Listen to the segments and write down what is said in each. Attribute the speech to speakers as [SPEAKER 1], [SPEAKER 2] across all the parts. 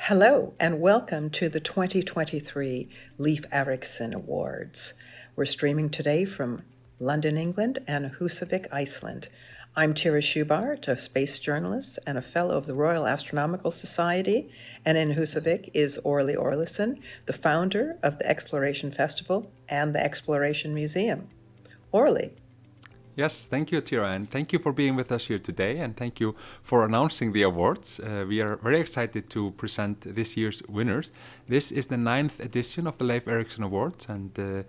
[SPEAKER 1] Hello, and welcome to the 2023 Leif Erikson Awards. We're streaming today from London, England, and Husavik, Iceland. I'm Tira Schubart, a space journalist and a fellow of the Royal Astronomical Society, and in Husavik is Orly Orlison, the founder of the Exploration Festival and the Exploration Museum. Orly.
[SPEAKER 2] Yes, thank you, Tira, and thank you for being with us here today, and thank you for announcing the awards. We are very excited to present this year's winners. This is the 9th edition of the Leif Erikson Awards, and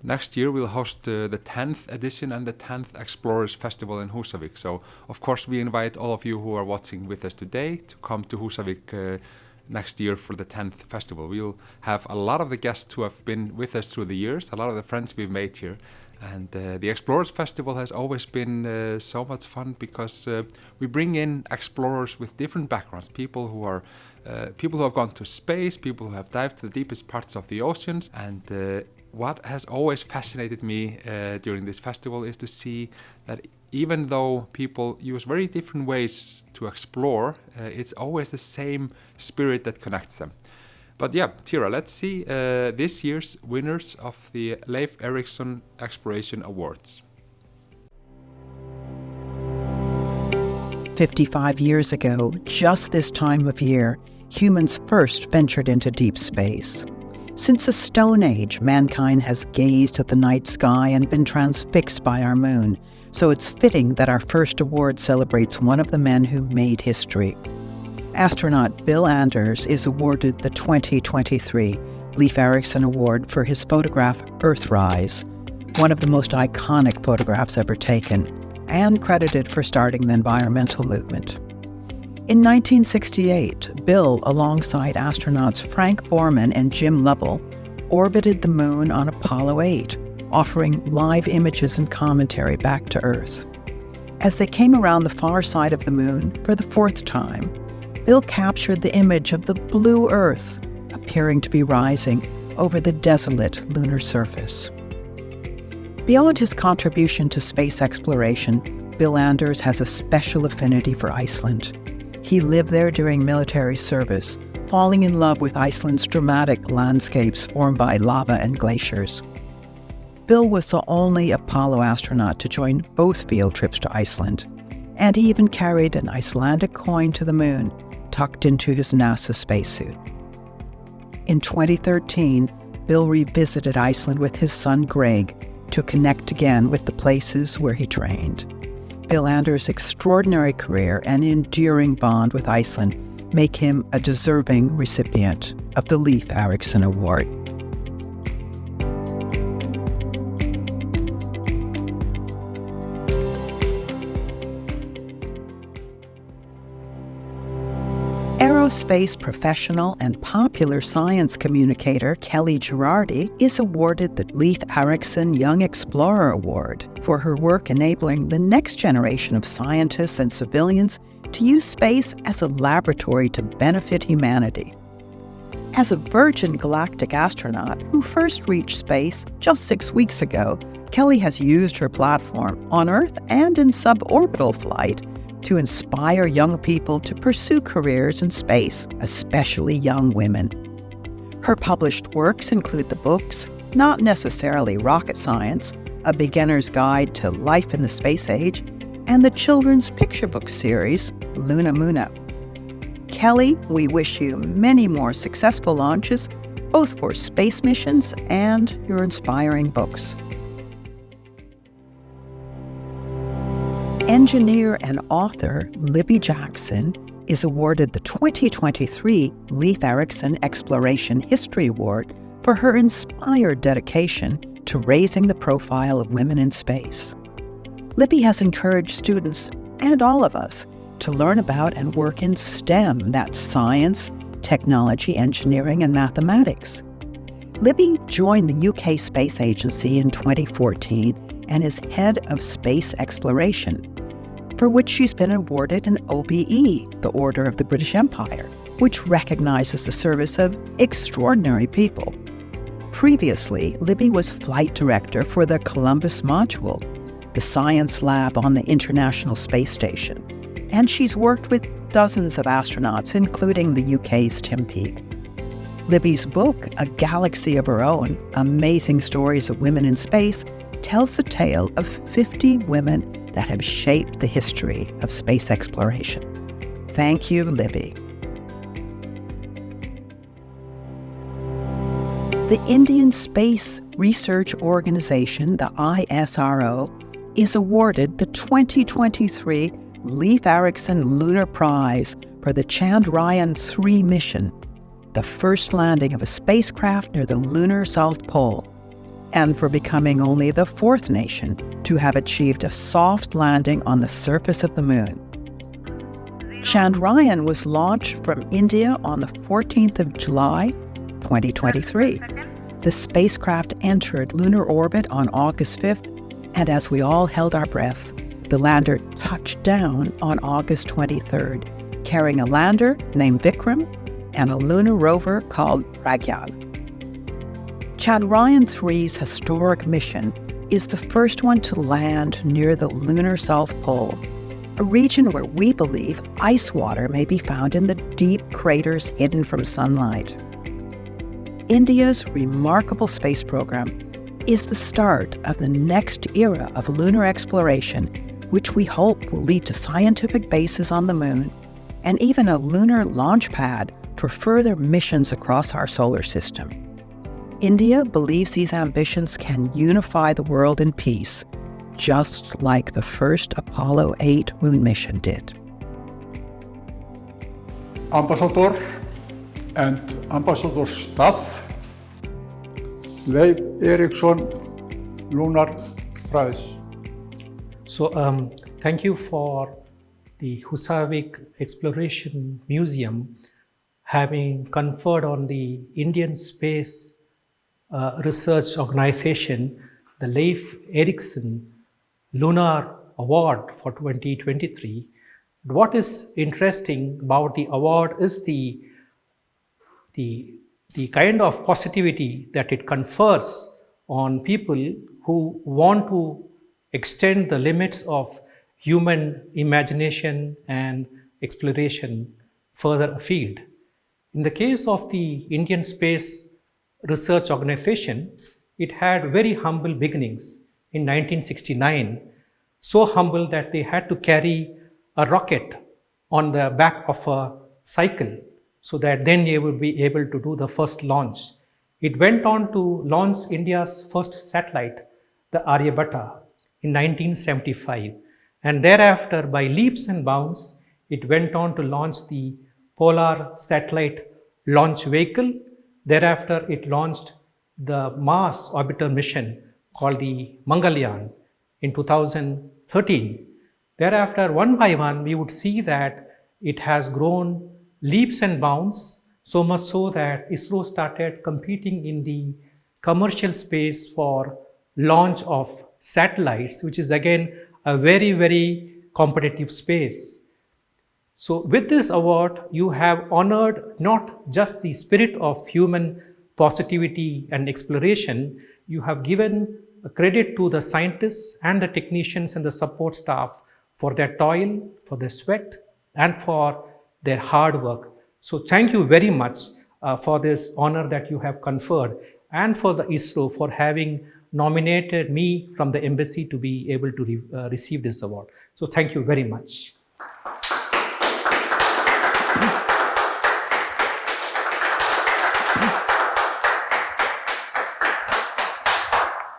[SPEAKER 2] next year we'll host the 10th edition and the 10th Explorers Festival in Husavik. So, of course, we invite all of you who are watching with us today to come to Husavik next year for the 10th festival. We'll have a lot of the guests who have been with us through the years, a lot of the friends we've made here. And the Explorers Festival has always been so much fun because we bring in explorers with different backgrounds, people who have gone to space, people who have dived to the deepest parts of the oceans. And what has always fascinated me during this festival is to see that even though people use very different ways to explore, it's always the same spirit that connects them. But yeah, Tira, let's see this year's winners of the Leif Erikson Exploration Awards.
[SPEAKER 3] 55 years ago, just this time of year, humans first ventured into deep space. Since the Stone Age, mankind has gazed at the night sky and been transfixed by our moon, so it's fitting that our first award celebrates one of the men who made history. Astronaut Bill Anders is awarded the 2023 Leif Erikson Award for his photograph Earthrise, one of the most iconic photographs ever taken, and credited for starting the environmental movement. In 1968, Bill, alongside astronauts Frank Borman and Jim Lovell, orbited the moon on Apollo 8, offering live images and commentary back to Earth. As they came around the far side of the moon for the fourth time, Bill captured the image of the blue Earth appearing to be rising over the desolate lunar surface. Beyond his contribution to space exploration, Bill Anders has a special affinity for Iceland. He lived there during military service, falling in love with Iceland's dramatic landscapes formed by lava and glaciers. Bill was the only Apollo astronaut to join both field trips to Iceland, and he even carried an Icelandic coin to the moon, tucked into his NASA spacesuit. In 2013, Bill revisited Iceland with his son Greg to connect again with the places where he trained. Bill Anders' extraordinary career and enduring bond with Iceland make him a deserving recipient of the Leif Erikson Award. Aerospace professional and popular science communicator Kelly Girardi is awarded the Leif Erikson Young Explorer Award for her work enabling the next generation of scientists and civilians to use space as a laboratory to benefit humanity. As a Virgin Galactic astronaut who first reached space just 6 weeks ago, Kelly has used her platform on Earth and in suborbital flight to inspire young people to pursue careers in space, especially young women. Her published works include the books Not Necessarily Rocket Science, A Beginner's Guide to Life in the Space Age, and the children's picture book series, Luna Muna. Kelly, we wish you many more successful launches, both for space missions and your inspiring books. Engineer and author Libby Jackson is awarded the 2023 Leif Erikson Exploration History Award for her inspired dedication to raising the profile of women in space. Libby has encouraged students and all of us to learn about and work in STEM, that's science, technology, engineering, and mathematics. Libby joined the UK Space Agency in 2014 and is head of space exploration, for which she's been awarded an OBE, the Order of the British Empire, which recognizes the service of extraordinary people. Previously, Libby was flight director for the Columbus Module, the science lab on the International Space Station, and she's worked with dozens of astronauts, including the UK's Tim Peake. Libby's book, A Galaxy of Her Own, Amazing Stories of Women in Space, tells the tale of 50 women that have shaped the history of space exploration. Thank you, Libby. The Indian Space Research Organization, the ISRO, is awarded the 2023 Leif Erikson Lunar Prize for the Chandrayaan-3 mission, the first landing of a spacecraft near the lunar South Pole, and for becoming only the fourth nation to have achieved a soft landing on the surface of the moon. Chandrayaan was launched from India on the 14th of July, 2023. The spacecraft entered lunar orbit on August 5th, and as we all held our breaths, the lander touched down on August 23rd, carrying a lander named Vikram and a lunar rover called Pragyan. Chandrayaan-3's historic mission is the first one to land near the lunar South Pole, a region where we believe ice water may be found in the deep craters hidden from sunlight. India's remarkable space program is the start of the next era of lunar exploration, which we hope will lead to scientific bases on the moon and even a lunar launch pad for further missions across our solar system. India believes these ambitions can unify the world in peace, just like the first Apollo 8 moon mission did.
[SPEAKER 4] Ambassador and Ambassador staff, Leif Erikson Lunar Prize.
[SPEAKER 5] So thank you for the Husavik Exploration Museum having conferred on the Indian Space Research Organization the Leif Erikson Lunar Award for 2023. What is interesting about the award is the kind of positivity that it confers on people who want to extend the limits of human imagination and exploration further afield. In the case of the Indian Space Research Organization, it had very humble beginnings in 1969, so humble that they had to carry a rocket on the back of a cycle so that then they would be able to do the first launch. It went on to launch India's first satellite, the Aryabhatta, in 1975. And thereafter, by leaps and bounds, it went on to launch the Polar Satellite Launch Vehicle. Thereafter, it launched the Mars Orbiter mission called the Mangalyaan in 2013. Thereafter, one by one, we would see that it has grown leaps and bounds, so much so that ISRO started competing in the commercial space for launch of satellites, which is again a very, very competitive space. So with this award, you have honored not just the spirit of human positivity and exploration, you have given credit to the scientists and the technicians and the support staff for their toil, for their sweat, and for their hard work. So thank you very much for this honor that you have conferred, and for the ISRO for having nominated me from the embassy to be able to receive this award. So thank you very much.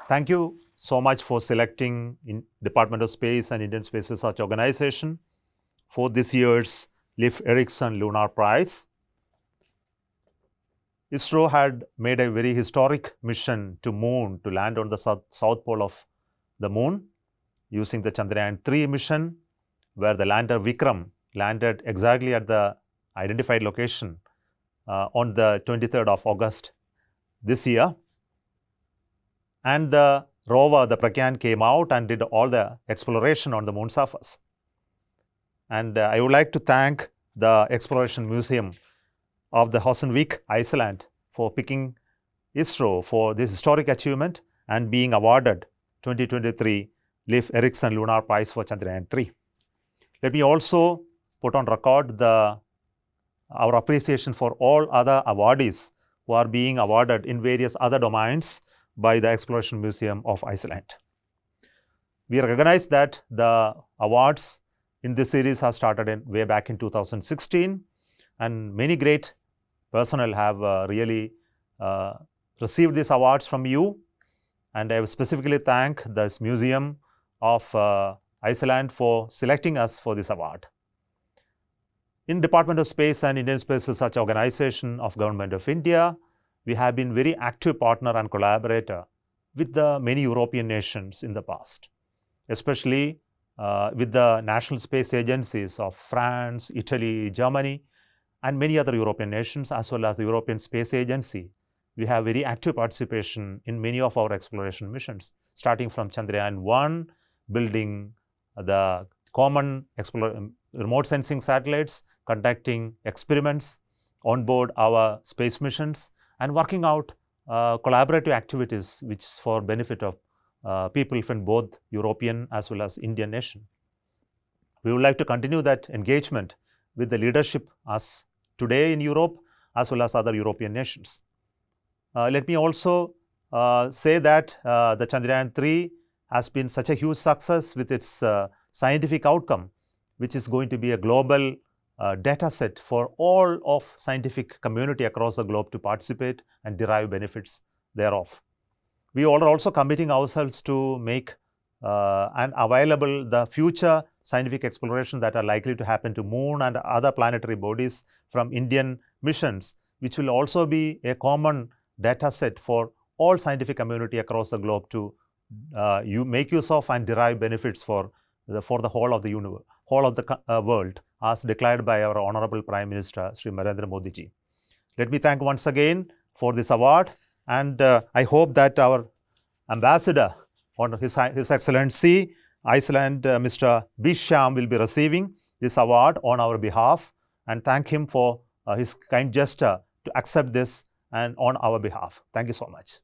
[SPEAKER 6] Thank you so much for selecting in Department of Space and Indian Space Research Organization for this year's Leif Erikson Lunar Prize. ISRO had made a very historic mission to Moon to land on the south pole of the Moon using the Chandrayaan-3 mission, where the lander Vikram landed exactly at the identified location on the 23rd of August this year. And the rover, the Pragyan, came out and did all the exploration on the moon surface. And I would like to thank the Exploration Museum of the Husavik, Iceland, for picking ISRO for this historic achievement and being awarded 2023 Leif Erikson Lunar Prize for Chandrayaan-3. Let me also put on record our appreciation for all other awardees who are being awarded in various other domains by the Exploration Museum of Iceland. We recognize that the awards in this series have started way back in 2016, and many great personnel have really received these awards from you. And I specifically thank this Museum of Iceland for selecting us for this award. In Department of Space and Indian Space Research Organization of Government of India, we have been very active partner and collaborator with the many European nations in the past, especially with the national space agencies of France, Italy, Germany, and many other European nations, as well as the European Space Agency. We have very active participation in many of our exploration missions, starting from Chandrayaan-1, building the common remote sensing satellites, conducting experiments on board our space missions, and working out collaborative activities which is for benefit of people from both European as well as Indian nation. We would like to continue that engagement with the leadership as today in Europe as well as other European nations. Let me also say that the Chandrayaan-3 has been such a huge success with its scientific outcome, which is going to be a global data set for all of scientific community across the globe to participate and derive benefits thereof. We are also committing ourselves to make and available the future scientific exploration that are likely to happen to Moon and other planetary bodies from Indian missions, which will also be a common data set for all scientific community across the globe to make use of and derive benefits for the whole of the universe, whole of the world, as declared by our Honorable Prime Minister Sri Narendra Modi ji. Let me thank once again for this award, and I hope that our ambassador on His Excellency Iceland, Mr. Bisham, will be receiving this award on our behalf, and thank him for his kind gesture to accept this and on our behalf. Thank you so much.